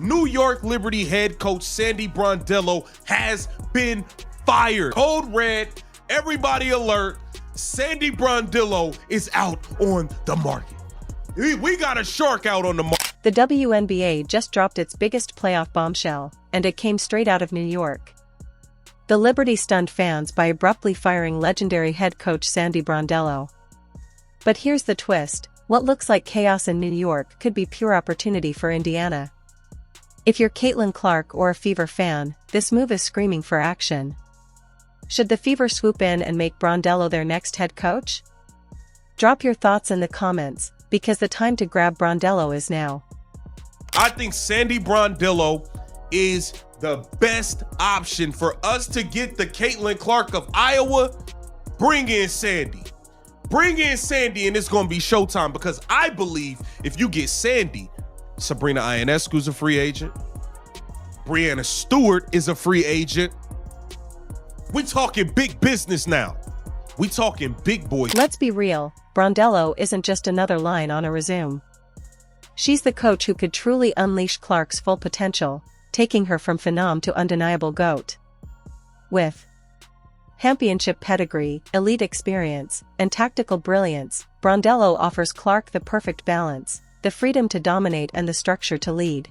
New York Liberty head coach Sandy Brondello has been fired. Code red, everybody alert. Sandy Brondello is out on the market. We got a shark out on the market. The WNBA just dropped its biggest playoff bombshell, and it came straight out of New York. The Liberty stunned fans by abruptly firing legendary head coach Sandy Brondello. But here's the twist: what looks like chaos in New York could be pure opportunity for Indiana. If you're Caitlin Clark or a Fever fan, this move is screaming for action. Should the Fever swoop in and make Brondello their next head coach? Drop your thoughts in the comments, because the time to grab Brondello is now. I think Sandy Brondello is the best option for us to get the Caitlin Clark of Iowa. Bring in Sandy. Bring in Sandy, and it's going to be showtime, because I believe if you get Sandy, Sabrina Ionescu's a free agent. Breanna Stewart is a free agent. We talking big business now. We talking big boys. Let's be real, Brondello isn't just another line on a resume. She's the coach who could truly unleash Clark's full potential, taking her from phenom to undeniable GOAT. With championship pedigree, elite experience, and tactical brilliance, Brondello offers Clark the perfect balance, the freedom to dominate and the structure to lead.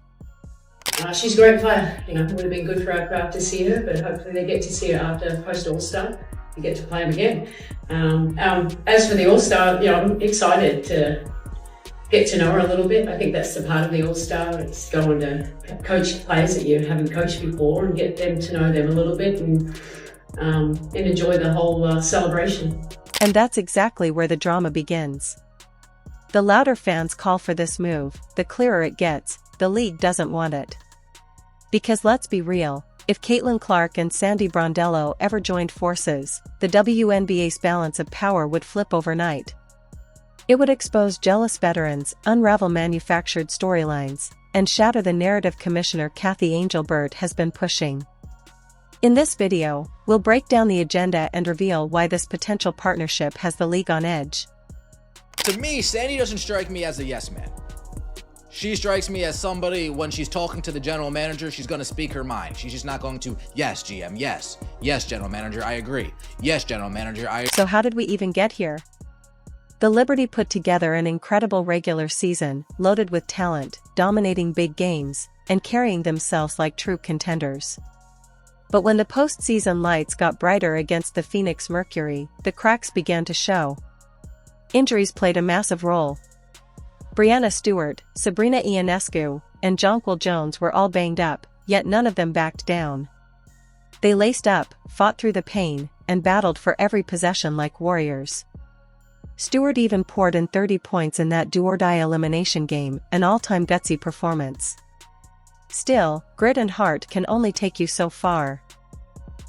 She's a great player. It would have been good for our crowd to see her, but hopefully they get to see her after post All-Star. You get to play them again. As for the All-Star, I'm excited to get to know her a little bit. I think that's the part of the All-Star. It's going to coach players that you haven't coached before and get them to know them a little bit and enjoy the whole celebration. And that's exactly where the drama begins. The louder fans call for this move, the clearer it gets, the league doesn't want it. Because let's be real, if Caitlin Clark and Sandy Brondello ever joined forces, the WNBA's balance of power would flip overnight. It would expose jealous veterans, unravel manufactured storylines, and shatter the narrative Commissioner Kathy Angelbert has been pushing. In this video, we'll break down the agenda and reveal why this potential partnership has the league on edge. To me, Sandy doesn't strike me as a yes man. She strikes me as somebody, when she's talking to the general manager, she's going to speak her mind. She's just not going to, yes, GM, yes. Yes, general manager, I agree. Yes, general manager, I agree. So how did we even get here? The Liberty put together an incredible regular season, loaded with talent, dominating big games, and carrying themselves like true contenders. But when the postseason lights got brighter against the Phoenix Mercury, the cracks began to show. Injuries played a massive role. Breanna Stewart, Sabrina Ionescu, and Jonquel Jones were all banged up, yet none of them backed down. They laced up, fought through the pain, and battled for every possession like warriors. Stewart even poured in 30 points in that do-or-die elimination game, an all-time gutsy performance. Still, grit and heart can only take you so far.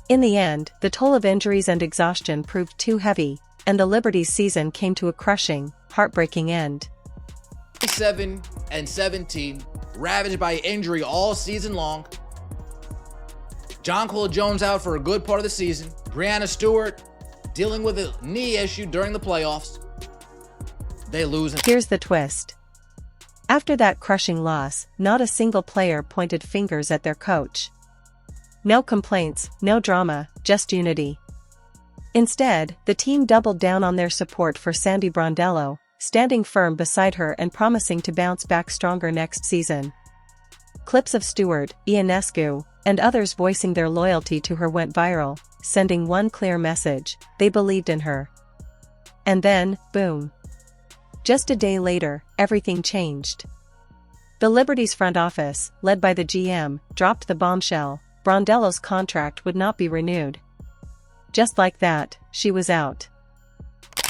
In the end, the toll of injuries and exhaustion proved too heavy, and the Liberty's season came to a crushing, heartbreaking end. 7-17, ravaged by injury all season long. Jonquel Jones out for a good part of the season. Breanna Stewart dealing with a knee issue during the playoffs. They lose. Here's the twist. After that crushing loss, not a single player pointed fingers at their coach. No complaints, no drama, just unity. Instead, the team doubled down on their support for Sandy Brondello, standing firm beside her and promising to bounce back stronger next season. Clips of Stewart, Ionescu, and others voicing their loyalty to her went viral, sending one clear message: they believed in her. And then, boom. Just a day later, everything changed. The Liberty's front office, led by the GM, dropped the bombshell: Brondello's contract would not be renewed. Just like that, she was out.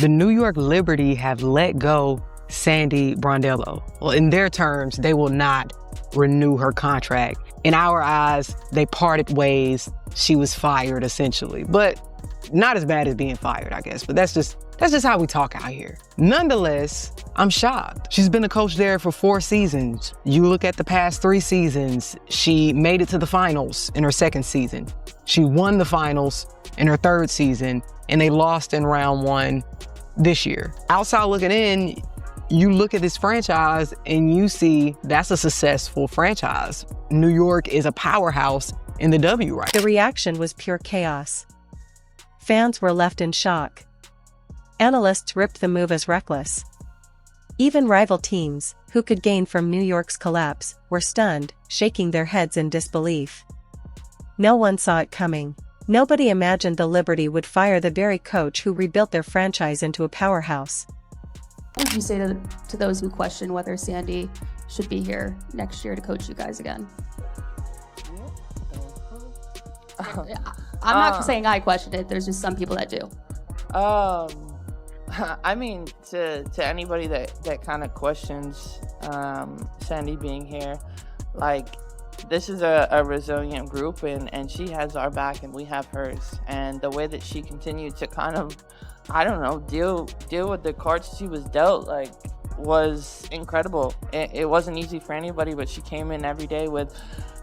The New York Liberty have let go Sandy Brondello. Well, in their terms, they will not renew her contract. In our eyes, they parted ways. She was fired, essentially. But not as bad as being fired, I guess. But that's just how we talk out here. Nonetheless, I'm shocked. She's been a coach there for 4 seasons. You look at the past 3 seasons, she made it to the finals in her 2nd season. She won the finals in her 3rd season, and they lost in round 1 this year. Outside looking in, You look at this franchise and you see that's a successful franchise. New York is a powerhouse in the W right The reaction was pure chaos. Fans were left in shock. Analysts ripped the move as reckless. Even rival teams, who could gain from New York's collapse, were stunned, shaking their heads in disbelief. No one saw it coming. Nobody imagined the Liberty would fire the very coach who rebuilt their franchise into a powerhouse. What would you say to those who question whether Sandy should be here next year to coach you guys again? I'm not saying I question it. There's just some people that do. I mean, to anybody that kind of questions Sandy being here, like, this is a resilient group, and she has our back and we have hers. And the way that she continued to kind of, I don't know, deal with the cards she was dealt, like, was incredible. It wasn't easy for anybody, but she came in every day with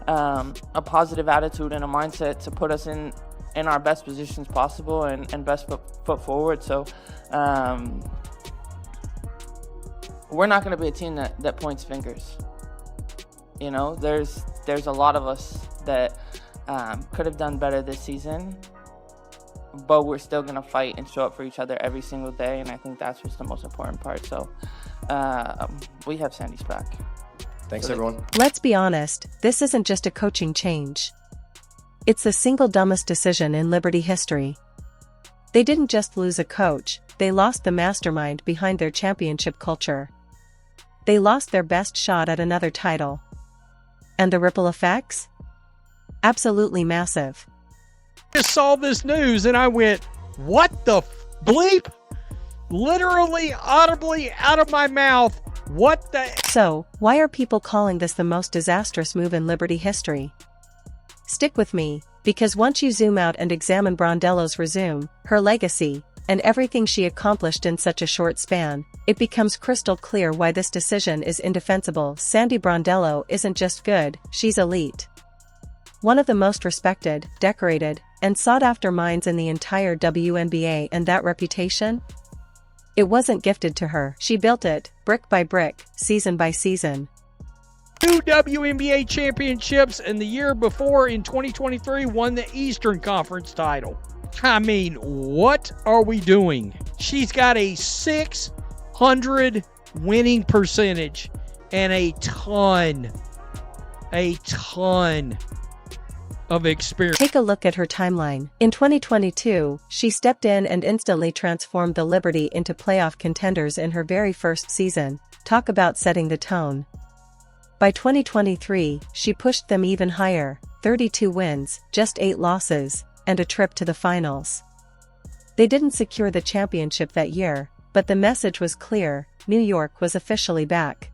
a positive attitude and a mindset to put us in our best positions possible and best foot forward. So we're not going to be a team that points fingers. You know, there's a lot of us that could have done better this season, but we're still going to fight and show up for each other every single day, and I think that's what's the most important part. So we have Sandy's back. Thanks, everyone. Let's be honest, this isn't just a coaching change. It's the single dumbest decision in Liberty history. They didn't just lose a coach, they lost the mastermind behind their championship culture. They lost their best shot at another title. And the ripple effects? Absolutely massive. I just saw this news and I went, what the bleep? Literally, audibly out of my mouth. What the? So, why are people calling this the most disastrous move in Liberty history? Stick with me, because once you zoom out and examine Brondello's resume, her legacy, and everything she accomplished in such a short span, it becomes crystal clear why this decision is indefensible. Sandy Brondello isn't just good, she's elite. One of the most respected, decorated, and sought-after minds in the entire WNBA, and that reputation? It wasn't gifted to her. She built it, brick by brick, season by season. 2 WNBA championships, and the year before, in 2023, won the Eastern Conference title. I mean, what are we doing? She's got a 600 winning percentage and a ton of experience. Take a look at her timeline. In 2022, she stepped in and instantly transformed the Liberty into playoff contenders in her very first season. Talk about setting the tone. By 2023, she pushed them even higher, 32 wins, just 8 losses, and a trip to the finals. They didn't secure the championship that year, but the message was clear: New York was officially back.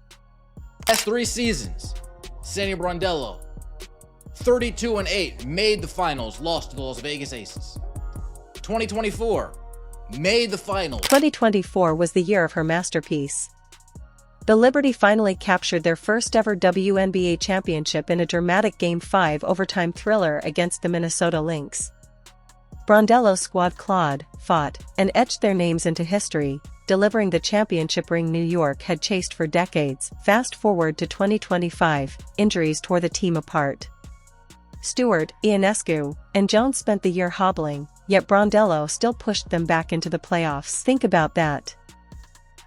Last 3 seasons, Sandy Brondello, 32-8, made the finals, lost to the Las Vegas Aces. 2024, made the finals. 2024 was the year of her masterpiece. The Liberty finally captured their first ever WNBA championship in a dramatic Game 5 overtime thriller against the Minnesota Lynx. Brondello's squad clawed, fought, and etched their names into history, delivering the championship ring New York had chased for decades. Fast forward to 2025, injuries tore the team apart. Stewart, Ionescu, and Jones spent the year hobbling, yet Brondello still pushed them back into the playoffs. Think about that.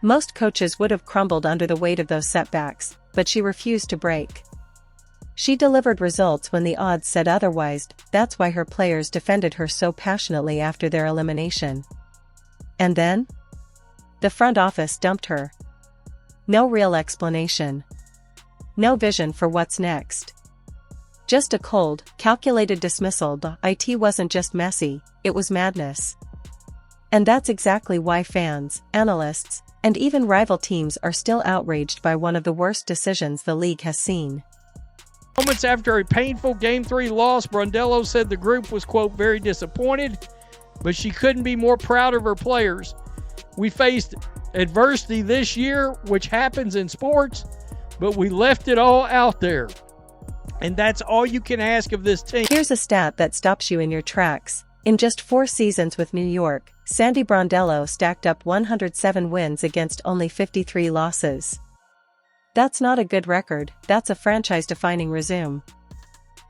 Most coaches would have crumbled under the weight of those setbacks, but she refused to break. She delivered results when the odds said otherwise. That's why her players defended her so passionately after their elimination. And then? The front office dumped her. No real explanation. No vision for what's next. Just a cold, calculated dismissal. It wasn't just messy, it was madness. And that's exactly why fans, analysts, and even rival teams are still outraged by one of the worst decisions the league has seen. Moments after a painful Game 3 loss, Brondello said the group was, quote, very disappointed, but she couldn't be more proud of her players. We faced adversity this year, which happens in sports, but we left it all out there. And that's all you can ask of this team. Here's a stat that stops you in your tracks. In just 4 seasons with New York, Sandy Brondello stacked up 107 wins against only 53 losses. That's not a good record, that's a franchise-defining resume.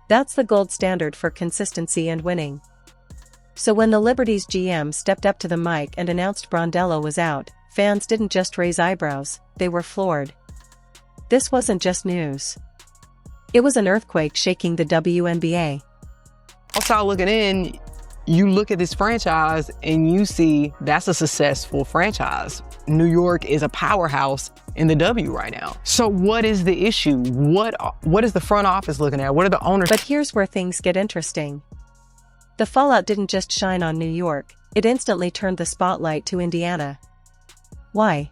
That's the gold standard for consistency and winning. So when the Liberty's GM stepped up to the mic and announced Brondello was out, fans didn't just raise eyebrows, they were floored. This wasn't just news. It was an earthquake shaking the WNBA. Outside looking in, you look at this franchise and you see that's a successful franchise. New York is a powerhouse in the W right now. So what is the issue? What is the front office looking at? What are the owners? But here's where things get interesting. The fallout didn't just shine on New York, it instantly turned the spotlight to Indiana. Why?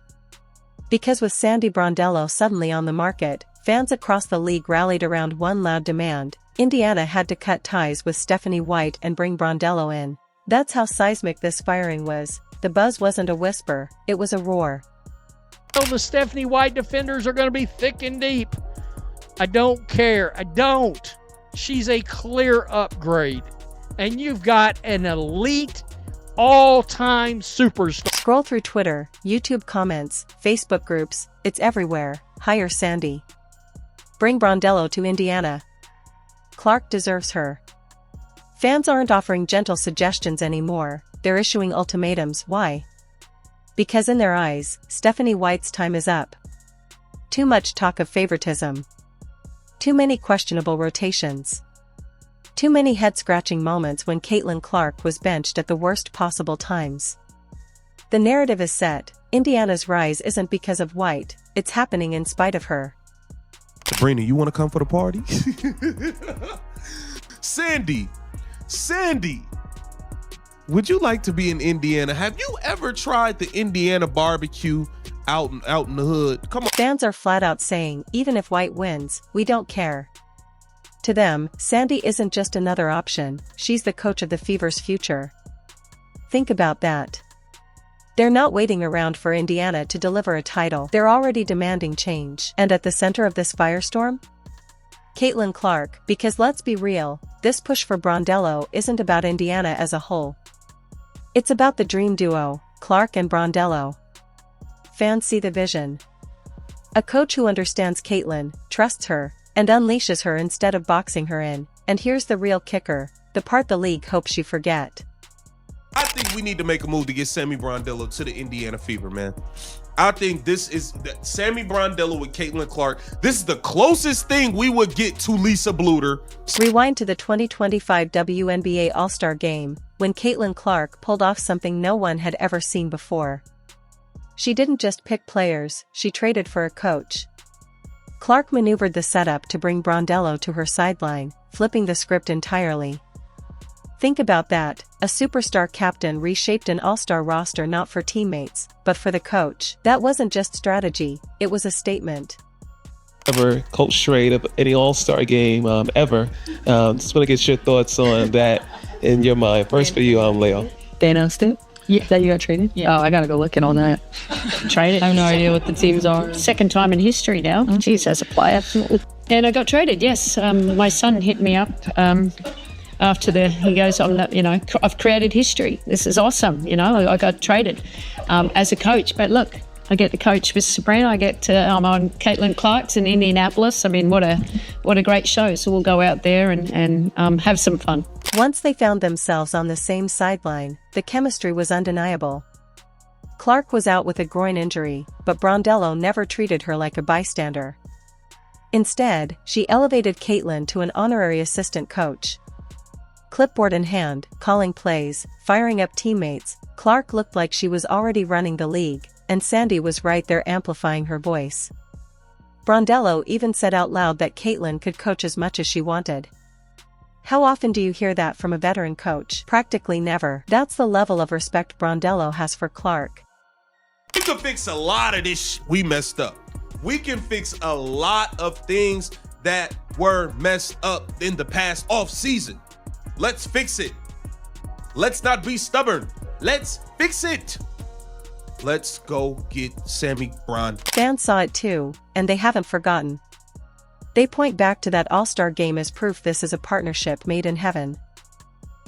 Because with Sandy Brondello suddenly on the market, fans across the league rallied around one loud demand: Indiana had to cut ties with Stephanie White and bring Brondello in. That's how seismic this firing was. The buzz wasn't a whisper, it was a roar. Oh, the Stephanie White defenders are going to be thick and deep. I don't care. I don't. She's a clear upgrade. And you've got an elite, all-time superstar. Scroll through Twitter, YouTube comments, Facebook groups, it's everywhere. Hire Sandy. Bring Brondello to Indiana. Clark deserves her. Fans aren't offering gentle suggestions anymore, they're issuing ultimatums. Why? Because in their eyes, Stephanie White's time is up. Too much talk of favoritism. Too many questionable rotations. Too many head-scratching moments when Caitlin Clark was benched at the worst possible times. The narrative is set: Indiana's rise isn't because of White, it's happening in spite of her. Sabrina, you want to come for the party? Sandy, would you like to be in Indiana? Have you ever tried the Indiana barbecue out in the hood? Come on. Fans are flat out saying, even if White wins, we don't care. To them, Sandy isn't just another option, she's the coach of the Fever's future. Think about that. They're not waiting around for Indiana to deliver a title, they're already demanding change. And at the center of this firestorm? Caitlin Clark, because let's be real, this push for Brondello isn't about Indiana as a whole. It's about the dream duo, Clark and Brondello. Fans see the vision. A coach who understands Caitlin, trusts her, and unleashes her instead of boxing her in. And here's the real kicker, the part the league hopes you forget. I think we need to make a move to get Sandy Brondello to the Indiana Fever, man. I think this is Sandy Brondello with Caitlin Clark. This is the closest thing we would get to Lisa Bluter. Rewind to the 2025 WNBA All-Star Game, when Caitlin Clark pulled off something no one had ever seen before. She didn't just pick players, she traded for a coach. Clark maneuvered the setup to bring Brondello to her sideline, flipping the script entirely. Think about that, a superstar captain reshaped an all-star roster not for teammates, but for the coach. That wasn't just strategy, it was a statement. Ever coach trade of any all-star game ever. Just want to get your thoughts on that in your mind. First for you, Leo. They announced it? Yeah. That you got traded? Yeah. Oh, I gotta go looking on that. Traded? I have no idea what the teams are. Second time in history now. Jeez, as a player. And I got traded, yes. My son hit me up after he goes, I've created history. This is awesome, I got traded as a coach. But look, I get to coach with Sabrina. I'm on Caitlin Clark's in Indianapolis. I mean, what a great show. So we'll go out there and have some fun. Once they found themselves on the same sideline, the chemistry was undeniable. Clark was out with a groin injury, but Brondello never treated her like a bystander. Instead, she elevated Caitlin to an honorary assistant coach. Clipboard in hand, calling plays, firing up teammates, Clark looked like she was already running the league, and Sandy was right there amplifying her voice. Brondello even said out loud that Caitlin could coach as much as she wanted. How often do you hear that from a veteran coach? Practically never. That's the level of respect Brondello has for Clark. We can fix a lot of this we messed up. We can fix a lot of things that were messed up in the past off season. Let's fix it. Let's not be stubborn. Let's fix it. Let's go get Sandy Bron. Fans saw it too, and they haven't forgotten. They point back to that All-Star game as proof this is a partnership made in heaven.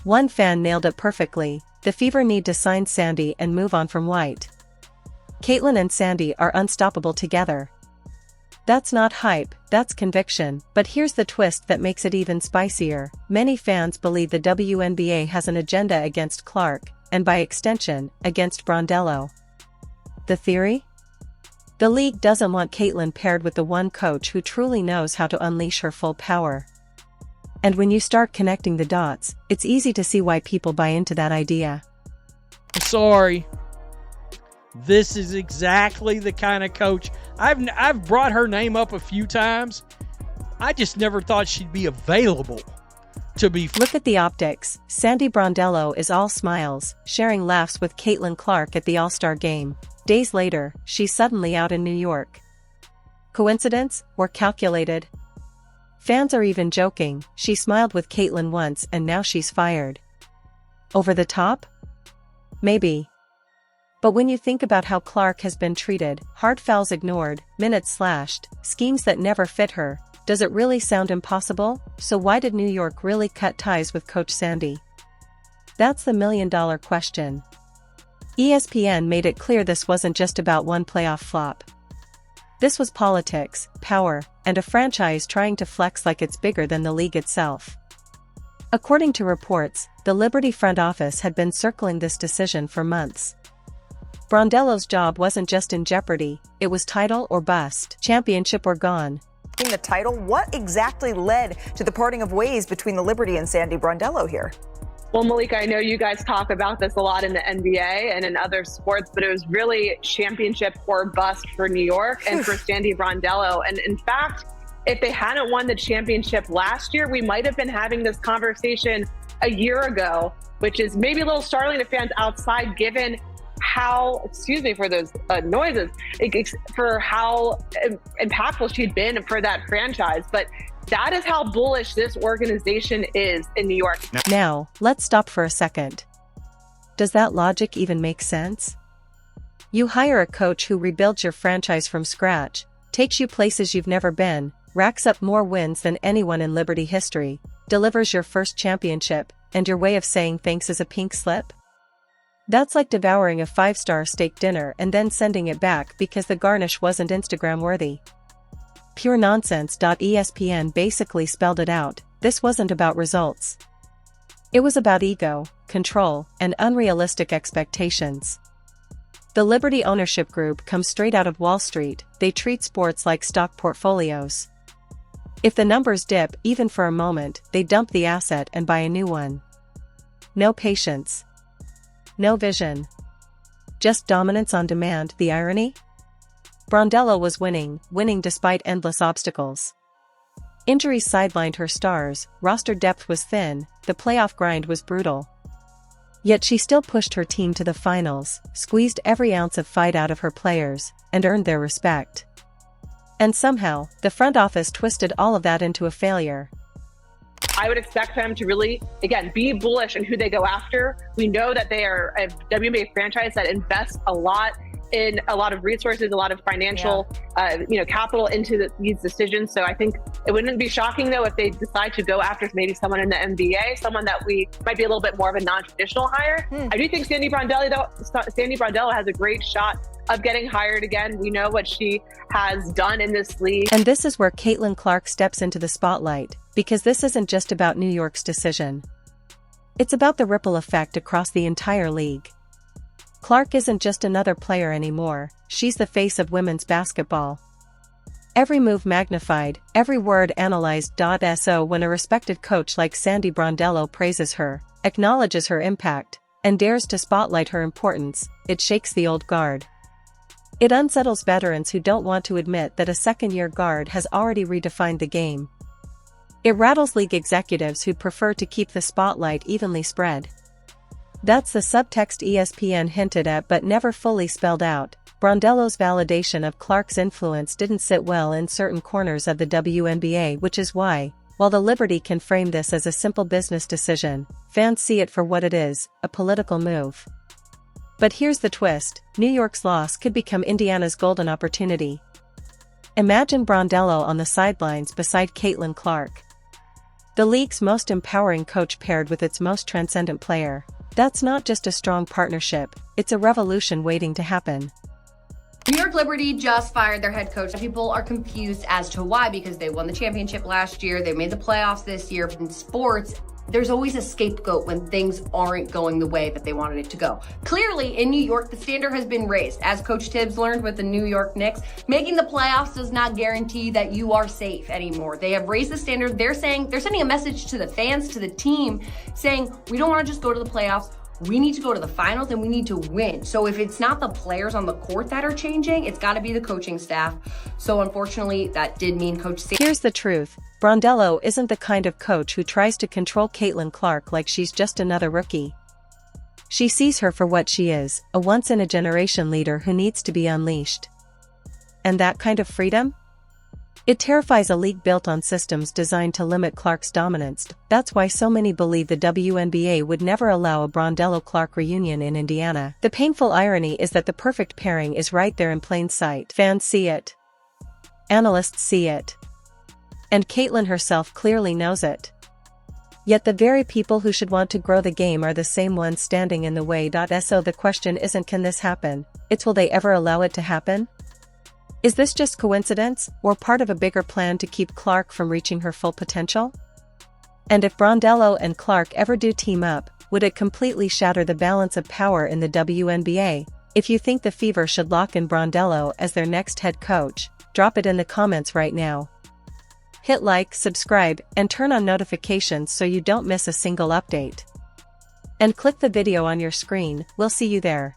One fan nailed it perfectly. the Fever need to sign Sandy and move on from White. Caitlin and Sandy are unstoppable together. That's not hype, that's conviction, but here's the twist that makes it even spicier. Many fans believe the WNBA has an agenda against Clark, and by extension, against Brondello. The theory? The league doesn't want Caitlin paired with the one coach who truly knows how to unleash her full power. And when you start connecting the dots, it's easy to see why people buy into that idea. Sorry. This is exactly the kind of coach. I've brought her name up a few times. I just never thought she'd be available to be. Look at the optics. Sandy Brondello is all smiles, sharing laughs with Caitlin Clark at the All-Star game. Days later, she's suddenly out in New York. Coincidence, or calculated? Fans are even joking, she smiled with Caitlin once and now she's fired. Over the top? Maybe. But when you think about how Clark has been treated, hard fouls ignored, minutes slashed, schemes that never fit her, does it really sound impossible? So why did New York really cut ties with Coach Sandy? That's the million-dollar question. ESPN made it clear this wasn't just about one playoff flop. This was politics, power, and a franchise trying to flex like it's bigger than the league itself. According to reports, the Liberty front office had been circling this decision for months. Brondello's job wasn't just in jeopardy, it was title or bust, championship or gone. In the title, what exactly led to the parting of ways between the Liberty and Sandy Brondello here? Well, Malika, I know you guys talk about this a lot in the NBA and in other sports, but it was really championship or bust for New York and for Sandy Brondello. And in fact, if they hadn't won the championship last year, we might have been having this conversation a year ago, which is maybe a little startling to fans outside, given how, excuse me for those noises, for how impactful she'd been for that franchise. But that is how bullish this organization is in New York. Now, let's stop for a second. Does that logic even make sense? You hire a coach who rebuilds your franchise from scratch, takes you places you've never been, racks up more wins than anyone in Liberty history, delivers your first championship, and your way of saying thanks is a pink slip? That's like devouring a 5-star steak dinner and then sending it back because the garnish wasn't Instagram worthy. Pure nonsense. ESPN basically spelled it out. This wasn't about results. It was about ego, control, and unrealistic expectations. The Liberty ownership group comes straight out of Wall Street. They treat sports like stock portfolios. If the numbers dip even for a moment, they dump the asset and buy a new one. No patience. No vision. Just dominance on demand. The irony? Brondello was winning despite endless obstacles. Injuries sidelined her stars, roster depth was thin, the playoff grind was brutal. Yet she still pushed her team to the finals, squeezed every ounce of fight out of her players, and earned their respect. And somehow, the front office twisted all of that into a failure. I would expect them to really, again, be bullish in who they go after. We know that they are a WNBA franchise that invests a lot in a lot of resources, a lot of financial, capital into these decisions. So I think it wouldn't be shocking, though, if they decide to go after maybe someone in the NBA, someone that we might be a little bit more of a non-traditional hire. I do think Sandy Brondello has a great shot of getting hired again. We know what she has done in this league. And this is where Caitlin Clark steps into the spotlight, because this isn't just about New York's decision. It's about the ripple effect across the entire league. Clark isn't just another player anymore, she's the face of women's basketball. Every move magnified, every word analyzed. So when a respected coach like Sandy Brondello praises her, acknowledges her impact, and dares to spotlight her importance, it shakes the old guard. It unsettles veterans who don't want to admit that a second-year guard has already redefined the game. It rattles league executives who'd prefer to keep the spotlight evenly spread. That's the subtext ESPN hinted at but never fully spelled out. Brondello's validation of Clark's influence didn't sit well in certain corners of the WNBA, which is why, while the Liberty can frame this as a simple business decision, fans see it for what it is, a political move. But here's the twist, New York's loss could become Indiana's golden opportunity. Imagine Brondello on the sidelines beside Caitlin Clark. The league's most empowering coach paired with its most transcendent player. That's not just a strong partnership, it's a revolution waiting to happen. New York Liberty just fired their head coach. People are confused as to why, because they won the championship last year, they made the playoffs this year. In sports, there's always a scapegoat when things aren't going the way that they wanted it to go. Clearly, in New York, the standard has been raised. As Coach Tibbs learned with the New York Knicks, making the playoffs does not guarantee that you are safe anymore. They have raised the standard. They're sending a message to the fans, to the team, saying, we don't want to just go to the playoffs. We need to go to the finals and we need to win. So if it's not the players on the court that are changing, it's got to be the coaching staff. So unfortunately, that did mean Coach Sandy. Here's the truth. Brondello isn't the kind of coach who tries to control Caitlin Clark like she's just another rookie. She sees her for what she is, a once-in-a-generation leader who needs to be unleashed. And that kind of freedom? It terrifies a league built on systems designed to limit Clark's dominance. That's why so many believe the WNBA would never allow a Brondello-Clark reunion in Indiana. The painful irony is that the perfect pairing is right there in plain sight. Fans see it. Analysts see it. And Caitlin herself clearly knows it. Yet the very people who should want to grow the game are the same ones standing in the way. So the question isn't can this happen, it's will they ever allow it to happen? Is this just coincidence, or part of a bigger plan to keep Clark from reaching her full potential? And if Brondello and Clark ever do team up, would it completely shatter the balance of power in the WNBA? If you think the Fever should lock in Brondello as their next head coach, drop it in the comments right now. Hit like, subscribe, and turn on notifications so you don't miss a single update. And click the video on your screen. We'll see you there.